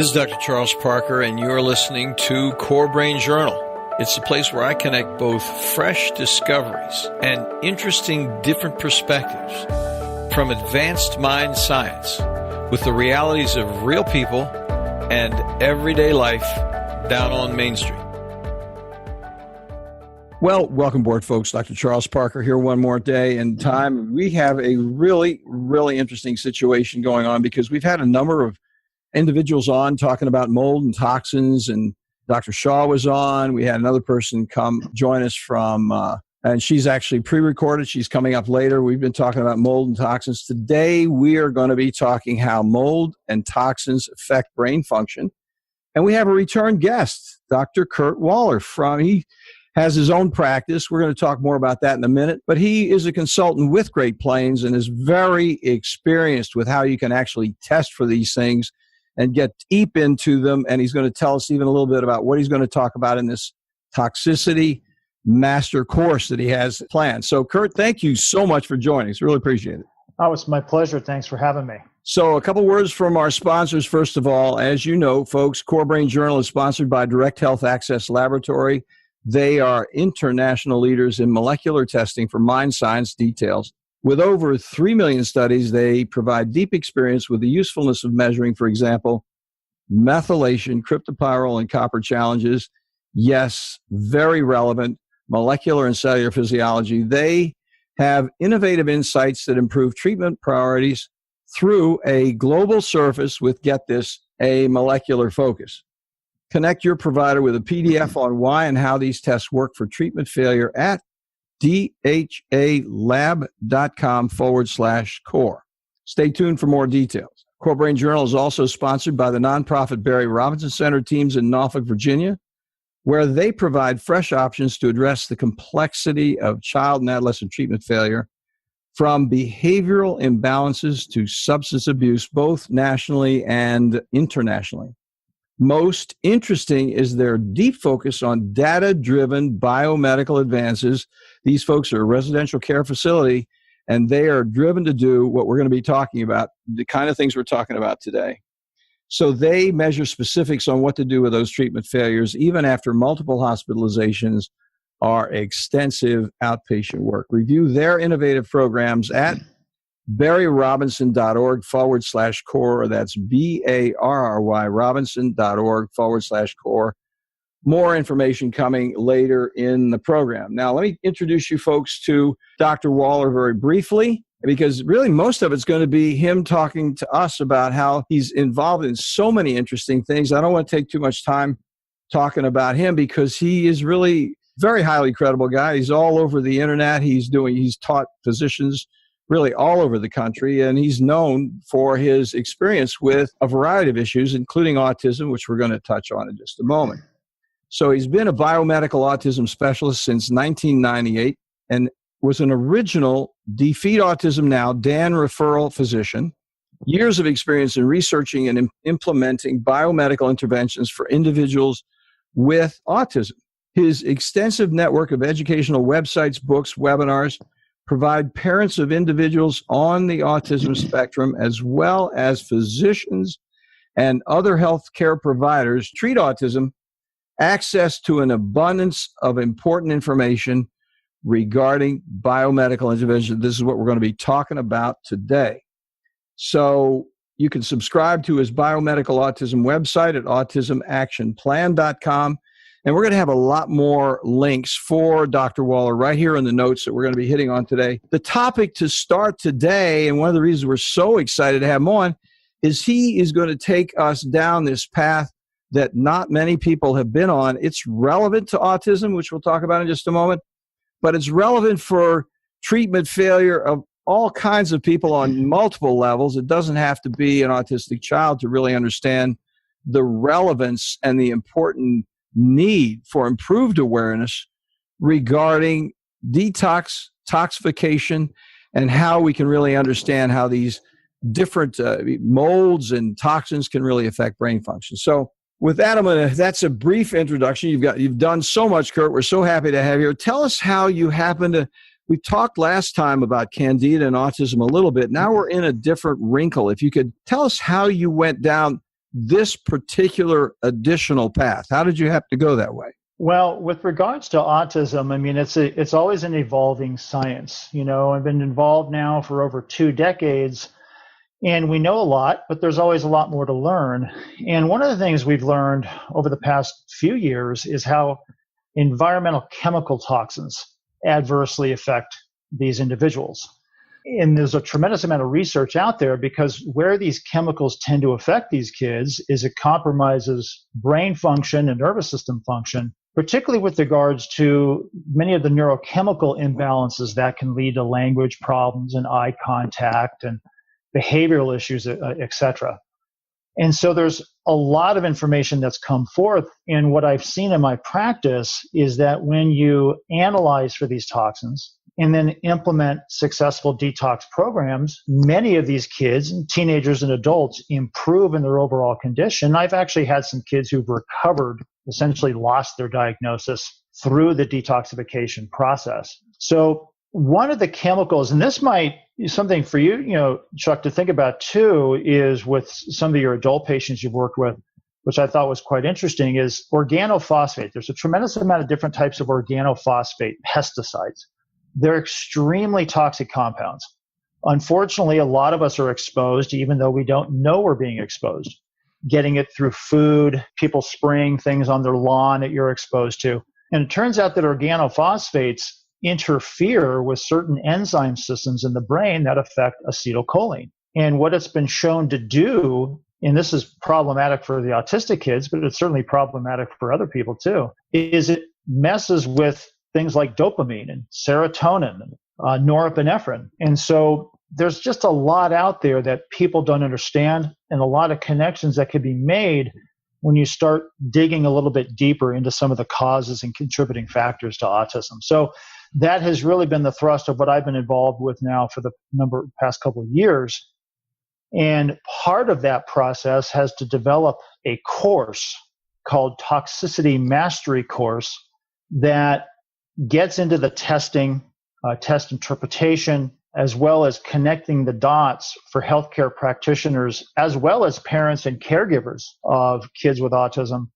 This is Dr. Charles Parker, and you're listening to Core Brain Journal. It's the place where I connect both fresh discoveries and interesting different perspectives from advanced mind science with the realities of real people and everyday life down on Main Street. Well, welcome aboard, folks. Dr. Charles Parker here one more day in time. We have a really interesting situation going on because we've had a number of individuals on talking about mold and toxins, and Dr. Shaw was on. We had another person come join us from, and she's actually pre-recorded. She's coming up later. We've been talking about mold and toxins. Today, we are going to be talking how mold and toxins affect brain function. And we have a return guest, Dr. Kurt Woeller he has his own practice. We're going to talk more about that in a minute. But he is a consultant with Great Plains and is very experienced with how you can actually test for these things and get deep into them. And he's going to tell us even a little bit about what he's going to talk about in this Toxicity master course that he has planned. So, Kurt, thank you so much for joining us. Really appreciate it. Oh, it's my pleasure. Thanks for having me. So, a couple words from our sponsors. First of all, as you know, folks, Core Brain Journal is sponsored by Direct Health Access Laboratory. They are international leaders in molecular testing for mind science details. With over 3 million studies, they provide deep experience with the usefulness of measuring, for example, methylation, cryptopyrrole, and copper challenges. Yes, very relevant, molecular and cellular physiology. They have innovative insights that improve treatment priorities through a global surface with, get this, a molecular focus. Connect your provider with a PDF on why and how these tests work for treatment failure at dhalab.com/core. Stay tuned for more details. Core Brain Journal is also sponsored by the nonprofit Barry Robinson Center teams in Norfolk, Virginia, where they provide fresh options to address the complexity of child and adolescent treatment failure, from behavioral imbalances to substance abuse, both nationally and internationally. Most interesting is their deep focus on data-driven biomedical advances. These folks are a residential care facility, and they are driven to do what we're going to be talking about, the kind of things we're talking about today. So they measure specifics on what to do with those treatment failures, even after multiple hospitalizations or extensive outpatient work. Review their innovative programs at barryrobinson.org/core. That's BARRY Robinson.org/core. More information coming later in the program. Now, let me introduce you folks to Dr. Woeller very briefly, because really most of it's going to be him talking to us about how he's involved in so many interesting things. I don't want to take too much time talking about him because he is really very highly credible guy. He's all over the internet. He's taught physicians really all over the country, and he's known for his experience with a variety of issues, including autism, which we're going to touch on in just a moment. So he's been a biomedical autism specialist since 1998 and was an original Defeat Autism Now Dan referral physician. Years of experience in researching and implementing biomedical interventions for individuals with autism. His extensive network of educational websites, books, webinars provide parents of individuals on the autism spectrum, as well as physicians and other healthcare providers treat autism, access to an abundance of important information regarding biomedical intervention. This is what we're going to be talking about today. So you can subscribe to his biomedical autism website at autismactionplan.com. And we're going to have a lot more links for Dr. Woeller right here in the notes that we're going to be hitting on today. The topic to start today, and one of the reasons we're so excited to have him on, is he is going to take us down this path that not many people have been on. It's relevant to autism, which we'll talk about in just a moment, but it's relevant for treatment failure of all kinds of people on multiple levels. It doesn't have to be an autistic child to really understand the relevance and the important need for improved awareness regarding detoxification, and how we can really understand how these different molds and toxins can really affect brain function. So with that, that's a brief introduction. You've done so much, Kurt. We're so happy to have you here. Tell us how you happened to, we talked last time about Candida and autism a little bit. Now we're in a different wrinkle. If you could tell us how you went down this particular additional path? How did you have to go that way? Well, with regards to autism, I mean, it's always an evolving science. I've been involved now for over 2 decades, and we know a lot, but there's always a lot more to learn. And one of the things we've learned over the past few years is how environmental chemical toxins adversely affect these individuals. And there's a tremendous amount of research out there because where these chemicals tend to affect these kids is it compromises brain function and nervous system function, particularly with regards to many of the neurochemical imbalances that can lead to language problems and eye contact and behavioral issues, et cetera. And so there's a lot of information that's come forth. And what I've seen in my practice is that when you analyze for these toxins and then implement successful detox programs, many of these kids, and teenagers and adults, improve in their overall condition. I've actually had some kids who've recovered, essentially lost their diagnosis through the detoxification process. So one of the chemicals, and this might be something for you, Chuck, to think about too, is with some of your adult patients you've worked with, which I thought was quite interesting, is organophosphate. There's a tremendous amount of different types of organophosphate pesticides. They're extremely toxic compounds. Unfortunately, a lot of us are exposed, even though we don't know we're being exposed. Getting it through food, people spraying things on their lawn that you're exposed to. And it turns out that organophosphates interfere with certain enzyme systems in the brain that affect acetylcholine. And what it's been shown to do, and this is problematic for the autistic kids, but it's certainly problematic for other people too, is it messes with things like dopamine and serotonin and norepinephrine. And so there's just a lot out there that people don't understand and a lot of connections that can be made when you start digging a little bit deeper into some of the causes and contributing factors to autism. So that has really been the thrust of what I've been involved with now for the past couple of years. And part of that process has to develop a course called Toxicity Mastery Course that gets into the testing, test interpretation, as well as connecting the dots for healthcare practitioners, as well as parents and caregivers of kids with autism,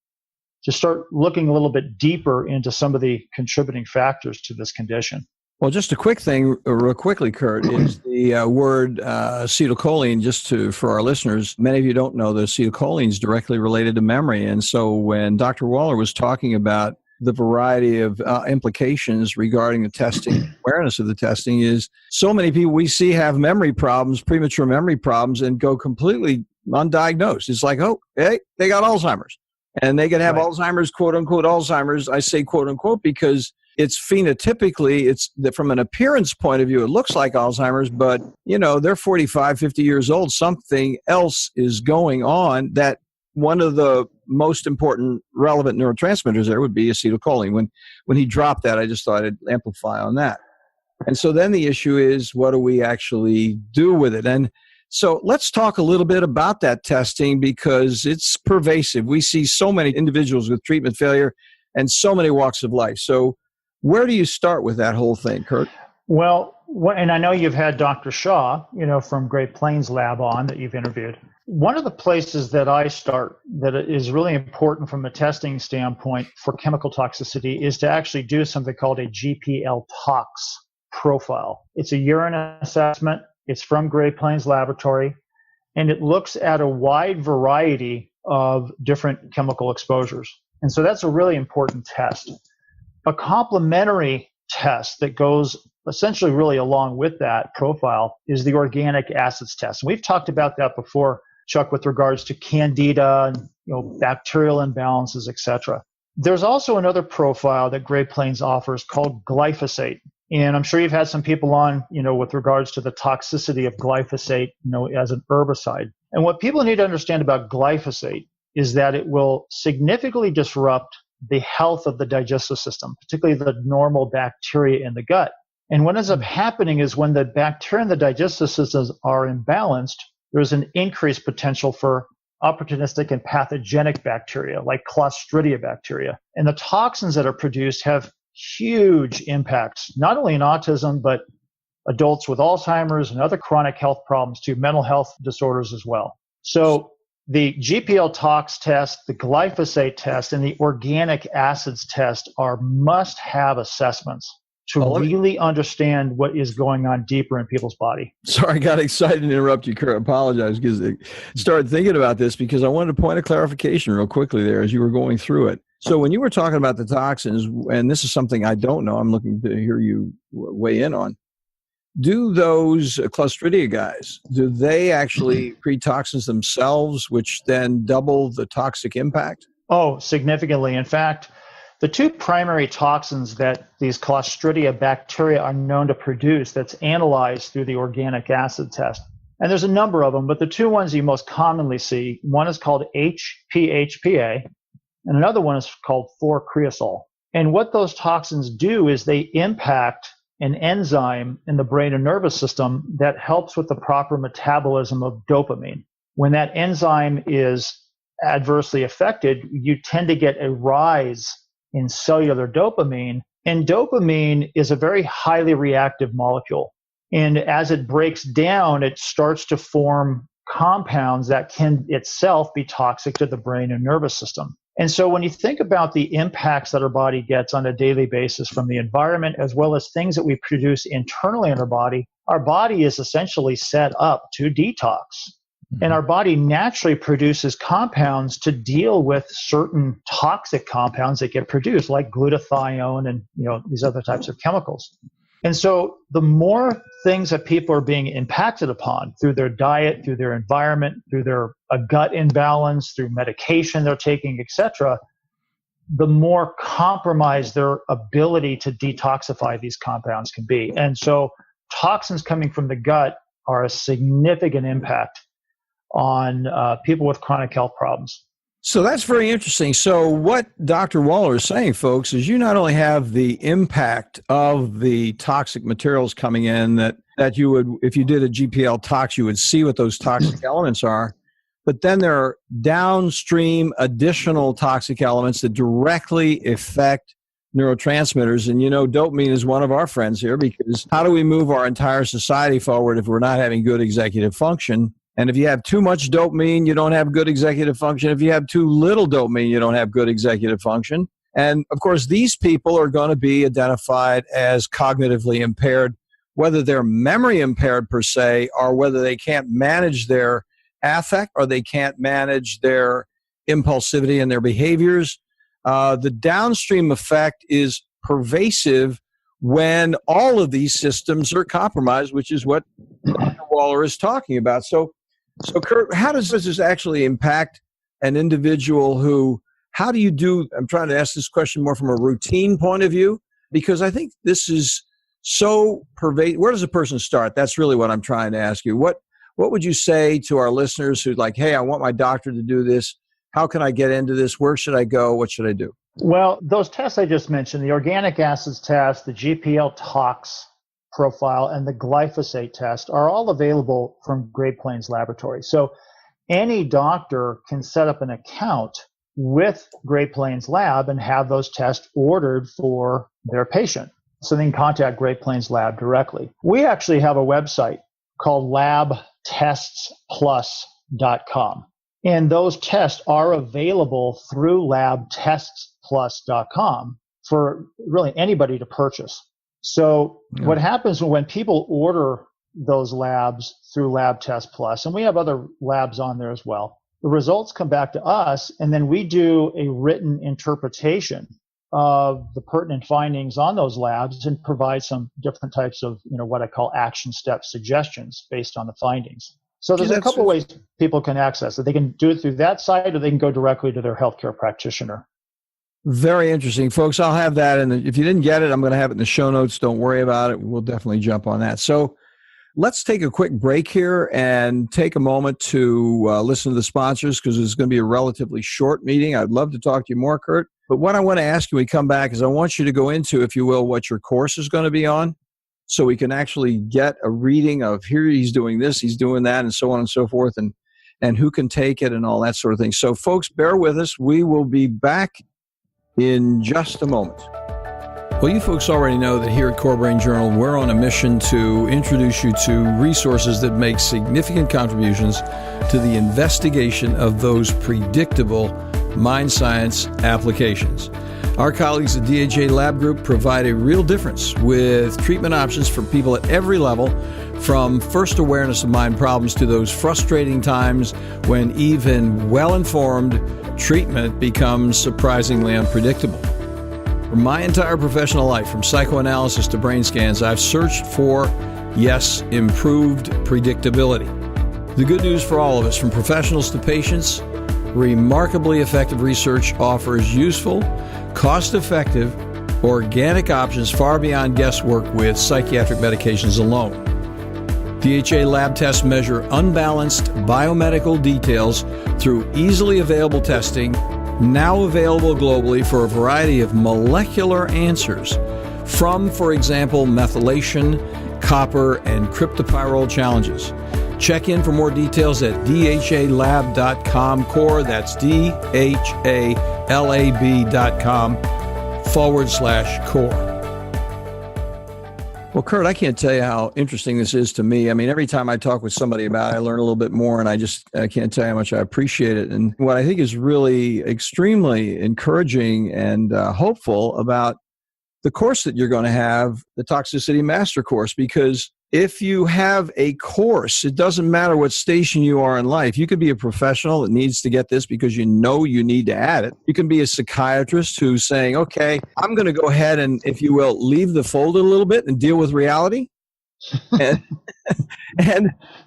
to start looking a little bit deeper into some of the contributing factors to this condition. Well, just a quick thing, real quickly, Kurt, is the word acetylcholine, for our listeners. Many of you don't know that acetylcholine is directly related to memory. And so when Dr. Woeller was talking about the variety of implications regarding the testing, awareness of the testing, is so many people we see have memory problems, premature memory problems, and go completely undiagnosed. It's like, oh, hey, they got Alzheimer's. And they can have Alzheimer's, quote unquote, Alzheimer's. I say quote unquote because it's phenotypically, it's from an appearance point of view, it looks like Alzheimer's, but they're 45, 50 years old. Something else is going on. That one of the most important relevant neurotransmitters there would be acetylcholine. When he dropped that, I just thought I'd amplify on that. And so then the issue is, what do we actually do with it? And so let's talk a little bit about that testing because it's pervasive. We see so many individuals with treatment failure and so many walks of life. So where do you start with that whole thing, Kurt? Well, and I know you've had Dr. Shaw, from Great Plains Lab on that you've interviewed. One of the places that I start that is really important from a testing standpoint for chemical toxicity is to actually do something called a GPL tox profile. It's a urine assessment. It's from Great Plains Laboratory, and it looks at a wide variety of different chemical exposures. And so that's a really important test. A complementary test that goes essentially really along with that profile is the organic acids test. And we've talked about that before, Chuck, with regards to candida and bacterial imbalances, et cetera. There's also another profile that Great Plains offers called glyphosate. And I'm sure you've had some people on, with regards to the toxicity of glyphosate, as an herbicide. And what people need to understand about glyphosate is that it will significantly disrupt the health of the digestive system, particularly the normal bacteria in the gut. And what ends up happening is when the bacteria in the digestive systems are imbalanced, there's an increased potential for opportunistic and pathogenic bacteria like Clostridia bacteria. And the toxins that are produced have huge impacts, not only in autism, but adults with Alzheimer's and other chronic health problems too, mental health disorders as well. So The GPL tox test, the glyphosate test, and the organic acids test are must-have assessments to really understand what is going on deeper in people's body. Sorry, I got excited and interrupt you, Kurt. I apologize because I started thinking about this because I wanted a point of clarification real quickly there as you were going through it. So when you were talking about the toxins, and this is something I don't know, I'm looking to hear you weigh in on. Do those Clostridia guys, do they actually create toxins themselves, which then double the toxic impact? Oh, significantly. In fact, the two primary toxins that these Clostridia bacteria are known to produce that's analyzed through the organic acid test, and there's a number of them, but the two ones you most commonly see, one is called HPHPA, and another one is called 4-creosol. And what those toxins do is they impact an enzyme in the brain and nervous system that helps with the proper metabolism of dopamine. When that enzyme is adversely affected, you tend to get a rise in cellular dopamine, and dopamine is a very highly reactive molecule. And as it breaks down, it starts to form compounds that can itself be toxic to the brain and nervous system. And so when you think about the impacts that our body gets on a daily basis from the environment, as well as things that we produce internally in our body is essentially set up to detox. And our body naturally produces compounds to deal with certain toxic compounds that get produced, like glutathione and these other types of chemicals. And so the more things that people are being impacted upon through their diet, through their environment, through their gut imbalance, through medication they're taking, etc., the more compromised their ability to detoxify these compounds can be. And so toxins coming from the gut are a significant impact on people with chronic health problems. So that's very interesting. So what Dr. Woeller is saying, folks, is you not only have the impact of the toxic materials coming in that you would, if you did a GPL tox, you would see what those toxic elements are, but then there are downstream additional toxic elements that directly affect neurotransmitters. And dopamine is one of our friends here, because how do we move our entire society forward if we're not having good executive function? And if you have too much dopamine, you don't have good executive function. If you have too little dopamine, you don't have good executive function. And of course, these people are going to be identified as cognitively impaired, whether they're memory impaired per se, or whether they can't manage their affect, or they can't manage their impulsivity and their behaviors. The downstream effect is pervasive when all of these systems are compromised, which is what Dr. Woeller is talking about. So Kurt, how does this actually impact an individual how do you do, I'm trying to ask this question more from a routine point of view, because I think this is so pervasive. Where does a person start? That's really what I'm trying to ask you. What would you say to our listeners who's like, hey, I want my doctor to do this. How can I get into this? Where should I go? What should I do? Well, those tests I just mentioned, the organic acids test, the GPL tox profile, and the glyphosate test are all available from Great Plains Laboratory. So any doctor can set up an account with Great Plains Lab and have those tests ordered for their patient. So they can contact Great Plains Lab directly. We actually have a website called labtestsplus.com. And those tests are available through labtestsplus.com for really anybody to purchase. So what happens when people order those labs through Lab Test Plus, and we have other labs on there as well, the results come back to us, and then we do a written interpretation of the pertinent findings on those labs and provide some different types of, what I call action step suggestions based on the findings. So there's a couple ways people can access it. They can do it through that site, or they can go directly to their healthcare practitioner. Very interesting, folks. I'll have that. And if you didn't get it, I'm going to have it in the show notes. Don't worry about it. We'll definitely jump on that. So let's take a quick break here and take a moment to listen to the sponsors, because it's going to be a relatively short meeting. I'd love to talk to you more, Kurt. But what I want to ask you when we come back is I want you to go into, if you will, what your course is going to be on, so we can actually get a reading of here he's doing this, he's doing that, and so on and so forth, and who can take it and all that sort of thing. So folks, bear with us. We will be back in just a moment. Well, you folks already know that here at Core Brain Journal, we're on a mission to introduce you to resources that make significant contributions to the investigation of those predictable mind science applications. Our colleagues at DHA Lab Group provide a real difference with treatment options for people at every level, from first awareness of mind problems to those frustrating times when even well-informed treatment becomes surprisingly unpredictable. For my entire professional life, from psychoanalysis to brain scans, I've searched for, yes, improved predictability. The good news for all of us, from professionals to patients, remarkably effective research offers useful, cost-effective, organic options far beyond guesswork with psychiatric medications alone. DHA lab tests measure unbalanced biomedical details through easily available testing, now available globally for a variety of molecular answers from, for example, methylation, copper, and cryptopyrrole challenges. Check in for more details at dhalab.com core. That's dhalab.com/core. Well, Kurt, I can't tell you how interesting this is to me. I mean, every time I talk with somebody about it, I learn a little bit more, and I can't tell you how much I appreciate it. And what I think is really extremely encouraging and hopeful about the course that you're going to have, the Toxicity Master Course, because if you have a course, it doesn't matter what station you are in life. You could be a professional that needs to get this because you know you need to add it. You can be a psychiatrist who's saying, okay, I'm going to go ahead and, if you will, leave the fold a little bit and deal with reality. and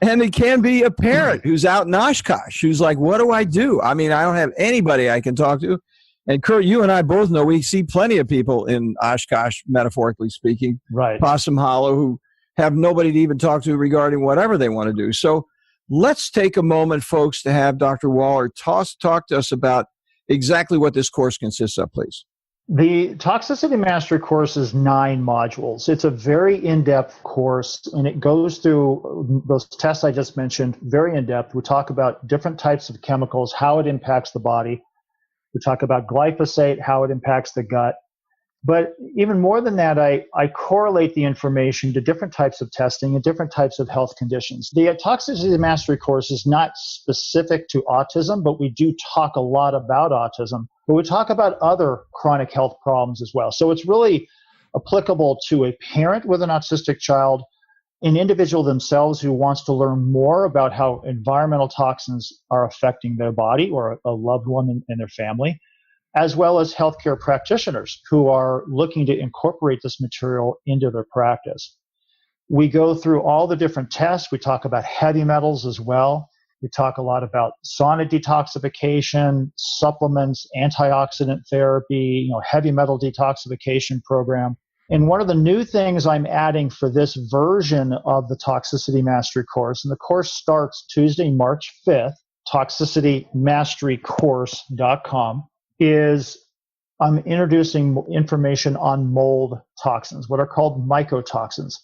it can be a parent who's out in Oshkosh, who's like, what do I do? I mean, I don't have anybody I can talk to. And Kurt, you and I both know we see plenty of people in Oshkosh, metaphorically speaking, right, Possum Hollow, who have nobody to even talk to regarding whatever they want to do. So let's take a moment, folks, to have Dr. Woeller talk to us about exactly what this course consists of, please. The Toxicity Mastery course is 9 modules. It's a very in-depth course, and it goes through those tests I just mentioned, very in-depth. We talk about different types of chemicals, how it impacts the body. We talk about glyphosate, how it impacts the gut. But even more than that, I correlate the information to different types of testing and different types of health conditions. The Toxicity Mastery course is not specific to autism, but we do talk a lot about autism. But we talk about other chronic health problems as well. So it's really applicable to a parent with an autistic child, an individual themselves who wants to learn more about how environmental toxins are affecting their body or a loved one in their family, as well as healthcare practitioners who are looking to incorporate this material into their practice. We go through all the different tests. We talk about heavy metals as well. We talk a lot about sauna detoxification, supplements, antioxidant therapy, heavy metal detoxification program. And one of the new things I'm adding for this version of the Toxicity Mastery course, and the course starts Tuesday, March 5th, toxicitymasterycourse.com, is I'm introducing information on mold toxins, what are called mycotoxins.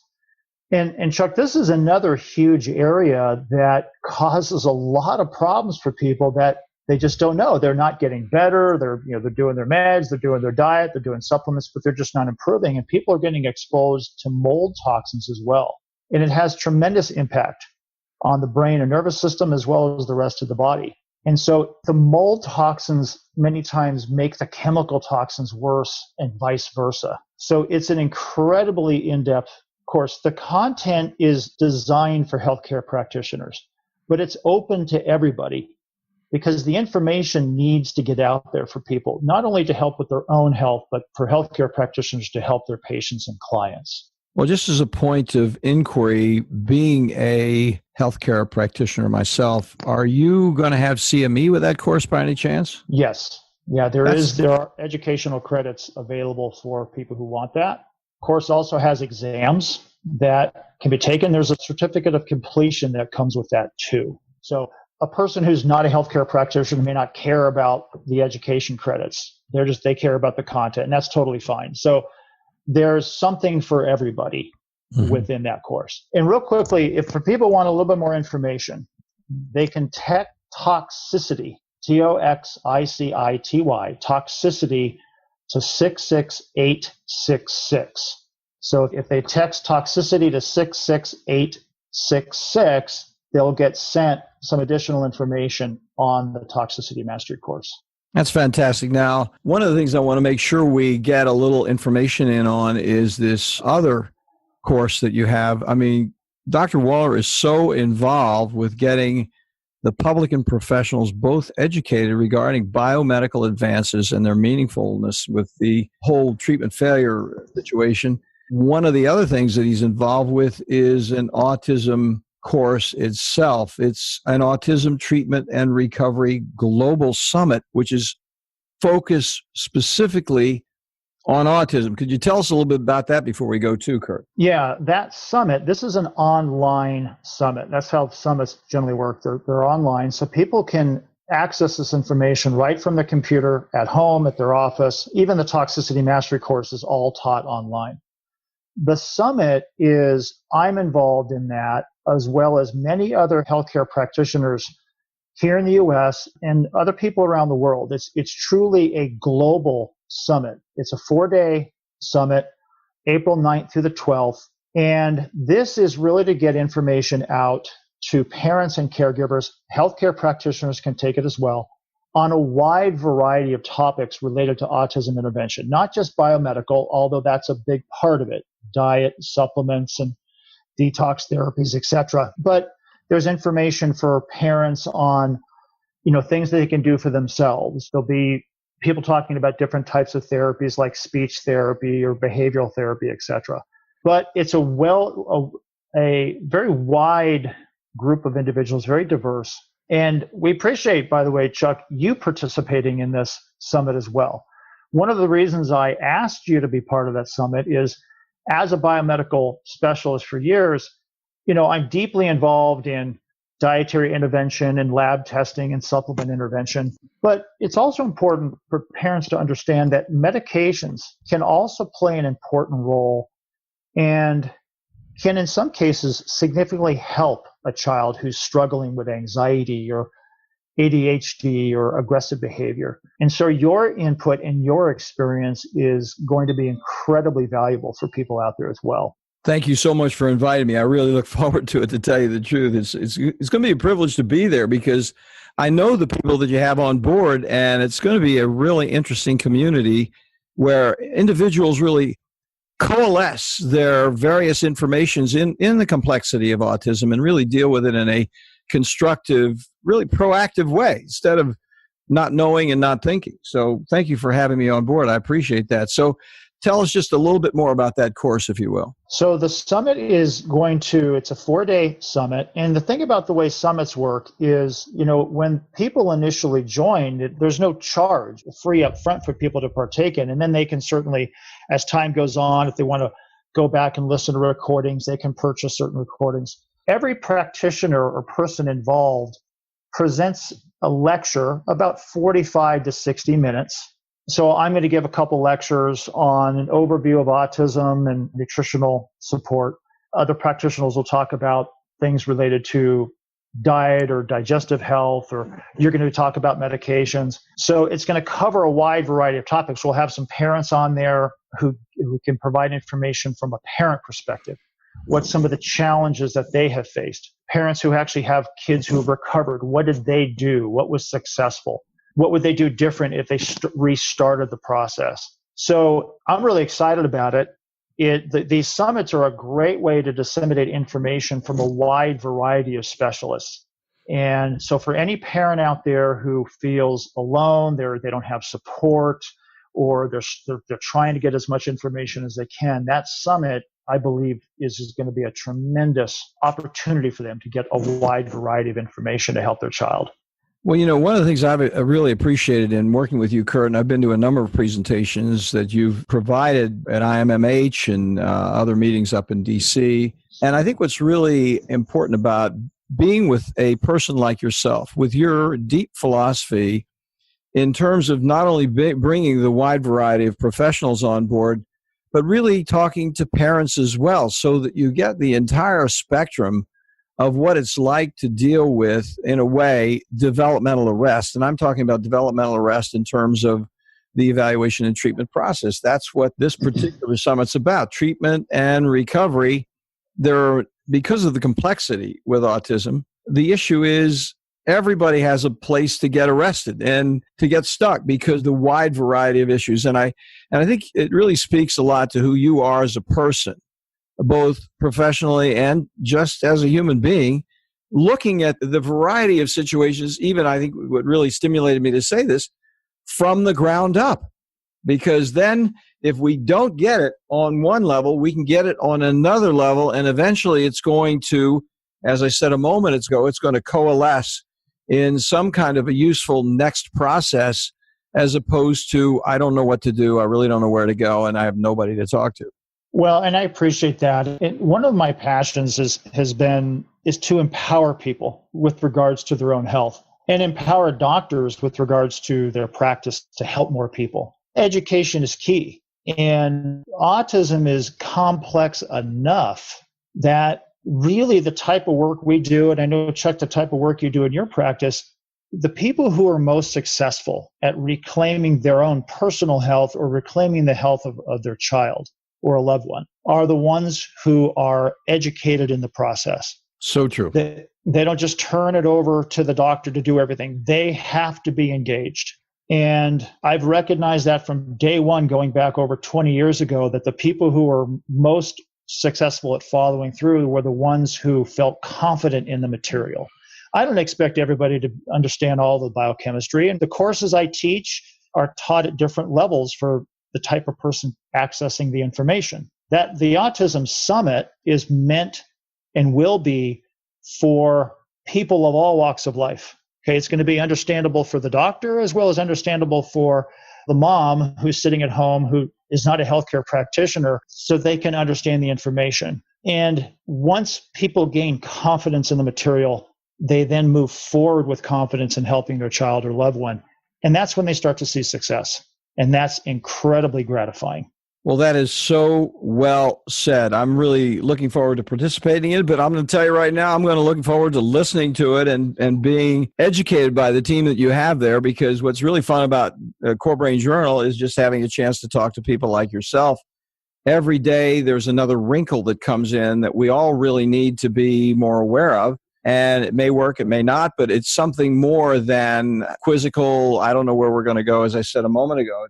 And Chuck, this is another huge area that causes a lot of problems for people that they just don't know. They're not getting better. They're doing their meds, they're doing their diet, they're doing supplements, but they're just not improving. And people are getting exposed to mold toxins as well. And it has tremendous impact on the brain and nervous system as well as the rest of the body. And so the mold toxins many times make the chemical toxins worse and vice versa. So it's an incredibly in-depth course. The content is designed for healthcare practitioners, but it's open to everybody because the information needs to get out there for people, not only to help with their own health, but for healthcare practitioners to help their patients and clients. Well, just as a point of inquiry, being a healthcare practitioner myself, are you going to have CME with that course by any chance? Yes. Yeah, there are educational credits available for people who want that. The course also has exams that can be taken. There's a certificate of completion that comes with that too. So a person who's not a healthcare practitioner may not care about the education credits. They care about the content, and that's totally fine. So there's something for everybody within that course. And real quickly, if for people want a little bit more information, they can text Toxicity, Toxicity, Toxicity to 66866. So if they text Toxicity to 66866, they'll get sent some additional information on the Toxicity Mastery course. That's fantastic. Now, one of the things I want to make sure we get a little information in on is this other course that you have. I mean, Dr. Woeller is so involved with getting the public and professionals both educated regarding biomedical advances and their meaningfulness with the whole treatment failure situation. One of the other things that he's involved with is an autism course itself. It's an Autism Treatment and Recovery Global Summit, which is focused specifically on autism. Could you tell us a little bit about that before we go to, Kurt? Yeah, that summit, this is an online summit. That's how summits generally work. They're online, so people can access this information right from their computer, at home, at their office. Even the Toxicity Mastery course is all taught online. The summit I'm involved in that, as well as many other healthcare practitioners here in the US and other people around the world. It's truly a global summit. It's a 4-day summit, April 9th through the 12th. And this is really to get information out to parents and caregivers. Healthcare practitioners can take it as well, on a wide variety of topics related to autism intervention, not just biomedical, although that's a big part of it, diet, supplements, and detox therapies, etc. But there's information for parents on, things that they can do for themselves. There'll be people talking about different types of therapies like speech therapy or behavioral therapy, etc. But it's a very wide group of individuals, very diverse. And we appreciate, by the way, Chuck, you participating in this summit as well. One of the reasons I asked you to be part of that summit is, as a biomedical specialist for years, I'm deeply involved in dietary intervention and lab testing and supplement intervention. But it's also important for parents to understand that medications can also play an important role and can, in some cases, significantly help a child who's struggling with anxiety or ADHD or aggressive behavior. And so your input and your experience is going to be incredibly valuable for people out there as well. Thank you so much for inviting me. I really look forward to it, to tell you the truth. It's going to be a privilege to be there because I know the people that you have on board, and it's going to be a really interesting community where individuals really coalesce their various informations in the complexity of autism and really deal with it in a constructive, really proactive way instead of not knowing and not thinking. So thank you for having me on board. I appreciate that. So tell us just a little bit more about that course, if you will. So the summit it's a 4-day summit. And the thing about the way summits work is, when people initially join, there's no charge, free up front for people to partake in. And then they can certainly, as time goes on, if they want to go back and listen to recordings, they can purchase certain recordings. Every practitioner or person involved presents a lecture about 45 to 60 minutes. So I'm going to give a couple lectures on an overview of autism and nutritional support. Other practitioners will talk about things related to diet or digestive health, or you're going to talk about medications. So it's going to cover a wide variety of topics. We'll have some parents on there who can provide information from a parent perspective. What's some of the challenges that they have faced? Parents who actually have kids who have recovered, what did they do? What was successful? What would they do different if they restarted the process? So I'm really excited about it. These summits are a great way to disseminate information from a wide variety of specialists. And so for any parent out there who feels alone, they don't have support, or they're trying to get as much information as they can, that summit, I believe, is going to be a tremendous opportunity for them to get a wide variety of information to help their child. Well, one of the things I've really appreciated in working with you, Kurt, and I've been to a number of presentations that you've provided at IMMH and other meetings up in D.C. And I think what's really important about being with a person like yourself, with your deep philosophy in terms of not only bringing the wide variety of professionals on board, but really talking to parents as well, so that you get the entire spectrum of what it's like to deal with, in a way, developmental arrest. And I'm talking about developmental arrest in terms of the evaluation and treatment process. That's what this particular summit's about, treatment and recovery. Because of the complexity with autism, the issue is everybody has a place to get arrested and to get stuck because of the wide variety of issues. And I think it really speaks a lot to who you are as a person, both professionally and just as a human being, looking at the variety of situations. Even I think what really stimulated me to say this, from the ground up. Because then if we don't get it on one level, we can get it on another level, and eventually it's going to, as I said a moment ago, it's going to coalesce in some kind of a useful next process, as opposed to, I don't know what to do, I really don't know where to go, and I have nobody to talk to. Well, and I appreciate that. One of my passions is to empower people with regards to their own health, and empower doctors with regards to their practice to help more people. Education is key, and autism is complex enough that really the type of work we do, and I know, Chuck, the type of work you do in your practice, the people who are most successful at reclaiming their own personal health or reclaiming the health of their child or a loved one are the ones who are educated in the process. So true. They don't just turn it over to the doctor to do everything. They have to be engaged. And I've recognized that from day one, going back over 20 years ago, that the people who were most successful at following through were the ones who felt confident in the material. I don't expect everybody to understand all the biochemistry, and the courses I teach are taught at different levels for the type of person accessing the information. That the Autism Summit is meant and will be for people of all walks of life. Okay, it's going to be understandable for the doctor as well as understandable for the mom who's sitting at home who is not a healthcare practitioner, so they can understand the information. And once people gain confidence in the material, they then move forward with confidence in helping their child or loved one. And that's when they start to see success. And that's incredibly gratifying. Well, that is so well said. I'm really looking forward to participating in it, but I'm going to tell you right now, I'm going to look forward to listening to it and being educated by the team that you have there, because what's really fun about Core Brain Journal is just having a chance to talk to people like yourself. Every day, there's another wrinkle that comes in that we all really need to be more aware of. And it may work, it may not, but it's something more than quizzical, I don't know where we're going to go. As I said a moment ago,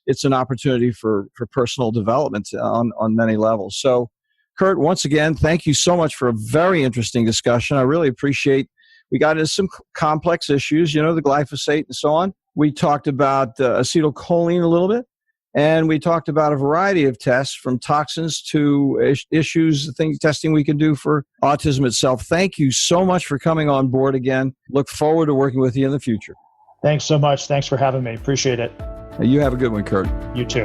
it's an opportunity for personal development on many levels. So, Kurt, once again, thank you so much for a very interesting discussion. I really appreciate, we got into some complex issues, the glyphosate and so on. We talked about acetylcholine a little bit, and we talked about a variety of tests, from toxins to issues, testing we can do for autism itself. Thank you so much for coming on board again. Look forward to working with you in the future. Thanks so much. Thanks for having me. Appreciate it. You have a good one, Kurt. You too.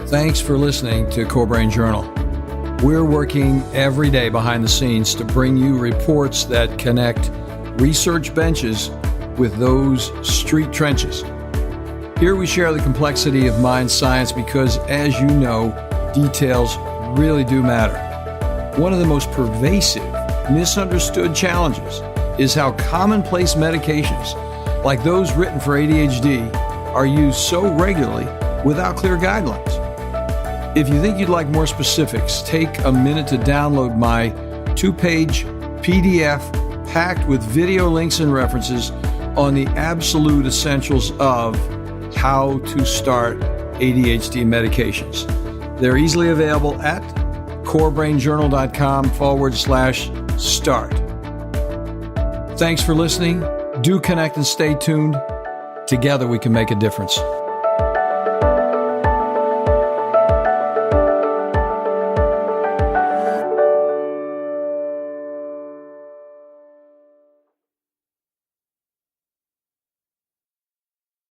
Thanks for listening to Core Brain Journal. We're working every day behind the scenes to bring you reports that connect research benches with those street trenches. Here we share the complexity of mind science because, as you know, details really do matter. One of the most pervasive, misunderstood challenges is how commonplace medications, like those written for ADHD, are used so regularly without clear guidelines. If you think you'd like more specifics, take a minute to download my 2-page PDF packed with video links and references on the absolute essentials of how to start ADHD medications. They're easily available at corebrainjournal.com/start. Thanks for listening. Do connect and stay tuned. Together we can make a difference.